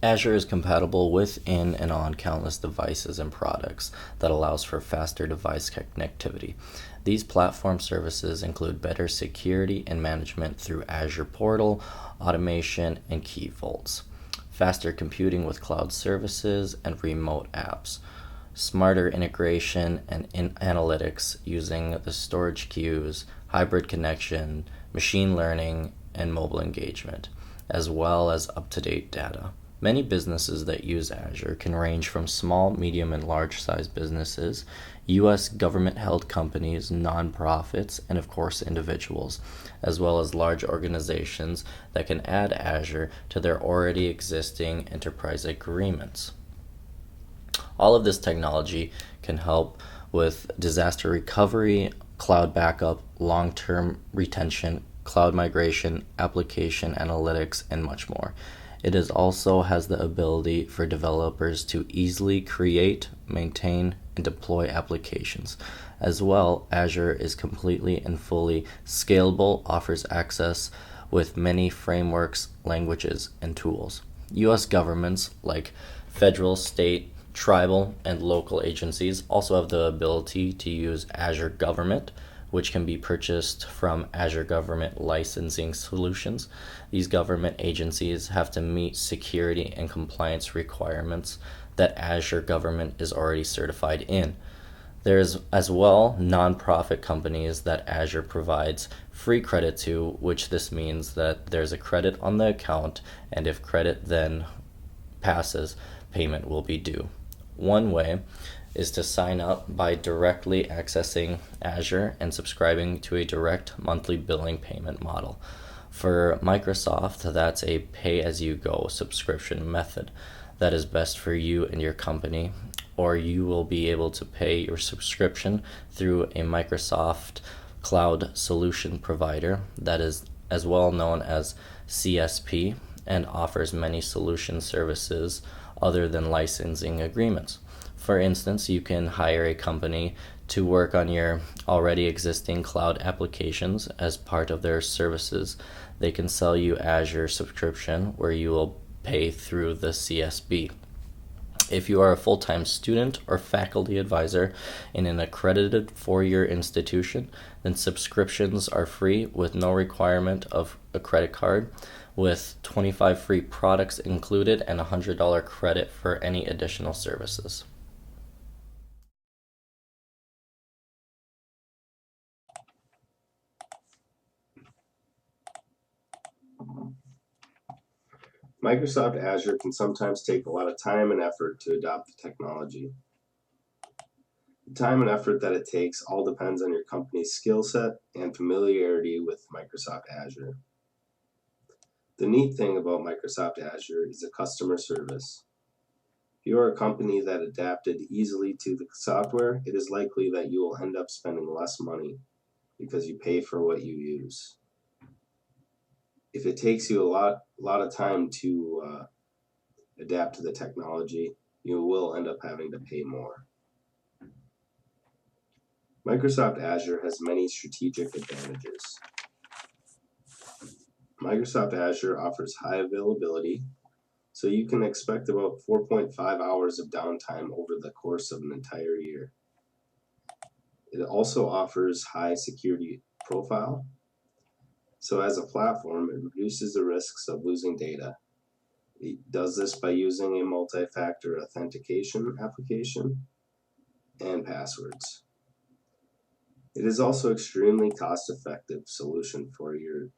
Azure is compatible with, in, and on countless devices and products that allows for faster device connectivity. These platform services include better security and management through Azure Portal, automation, and key vaults, faster computing with cloud services and remote apps, smarter integration and analytics using the storage queues, hybrid connection, machine learning, and mobile engagement, as well as up-to-date data. Many businesses that use Azure can range from small, medium, and large-sized businesses, U.S. government-held companies, nonprofits, and of course individuals, as well as large organizations that can add Azure to their already existing enterprise agreements. All of this technology can help with disaster recovery, cloud backup, long-term retention, cloud migration, application analytics, and much more. It also has the ability for developers to easily create, maintain, and deploy applications. As well, Azure is completely and fully scalable, offers access with many frameworks, languages, and tools. U.S. governments like federal, state, tribal, and local agencies also have the ability to use Azure Government, which can be purchased from Azure Government Licensing Solutions. These government agencies have to meet security and compliance requirements that Azure Government is already certified in. There's as well nonprofit companies that Azure provides free credit to, which this means that there's a credit on the account, and if credit then passes, payment will be due. One way is to sign up by directly accessing Azure and subscribing to a direct monthly billing payment model. For Microsoft, that's a pay-as-you-go subscription method that is best for you and your company, or you will be able to pay your subscription through a Microsoft Cloud Solution Provider that is as well known as CSP and offers many solution services other than licensing agreements. For instance, you can hire a company to work on your already existing cloud applications as part of their services. They can sell you Azure subscription where you will pay through the CSP. If you are a full-time student or faculty advisor in an accredited four-year institution, then subscriptions are free with no requirement of a credit card, with 25 free products included and a $100 credit for any additional services. Microsoft Azure can sometimes take a lot of time and effort to adopt the technology. The time and effort that it takes all depends on your company's skill set and familiarity with Microsoft Azure. The neat thing about Microsoft Azure is the customer service. If you are a company that adapted easily to the software, it is likely that you will end up spending less money because you pay for what you use. If it takes you a lot of time to adapt to the technology, you will end up having to pay more. Microsoft Azure has many strategic advantages. Microsoft Azure offers high availability, so you can expect about 4.5 hours of downtime over the course of an entire year. It also offers high security profile, so as a platform, it reduces the risks of losing data. It does this by using a multi-factor authentication application and passwords. It is also extremely cost-effective solution for your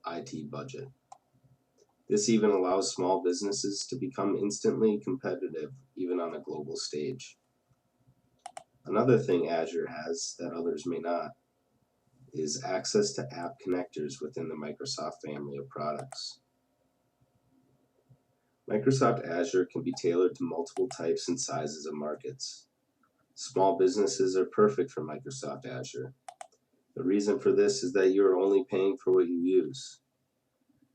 IT budget. This even allows small businesses to become instantly competitive even on a global stage. Another thing Azure has that others may not is access to app connectors within the Microsoft family of products. Microsoft Azure can be tailored to multiple types and sizes of markets. Small businesses are perfect for Microsoft Azure. The reason for this is that you are only paying for what you use.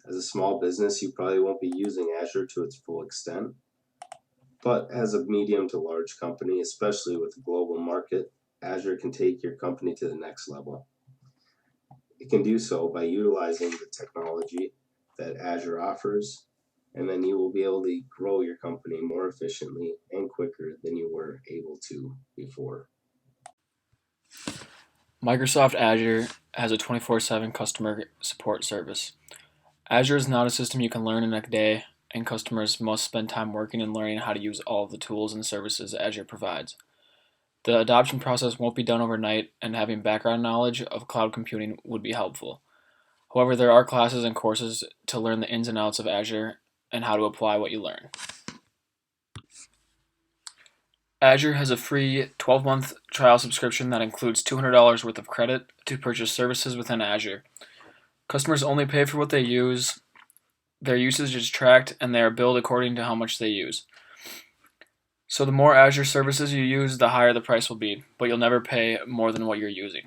As a small business, you probably won't be using Azure to its full extent, but as a medium to large company, especially with a global market, Azure can take your company to the next level. It can do so by utilizing the technology that Azure offers and then you will be able to grow your company more efficiently and quicker than you were able to before. Microsoft Azure has a 24/7 customer support service. Azure is not a system you can learn in a day, and customers must spend time working and learning how to use all of the tools and services Azure provides. The adoption process won't be done overnight, and having background knowledge of cloud computing would be helpful. However, there are classes and courses to learn the ins and outs of Azure and how to apply what you learn. Azure has a free 12-month trial subscription that includes $200 worth of credit to purchase services within Azure. Customers only pay for what they use, their usage is tracked, and they are billed according to how much they use. So the more Azure services you use, the higher the price will be, but you'll never pay more than what you're using.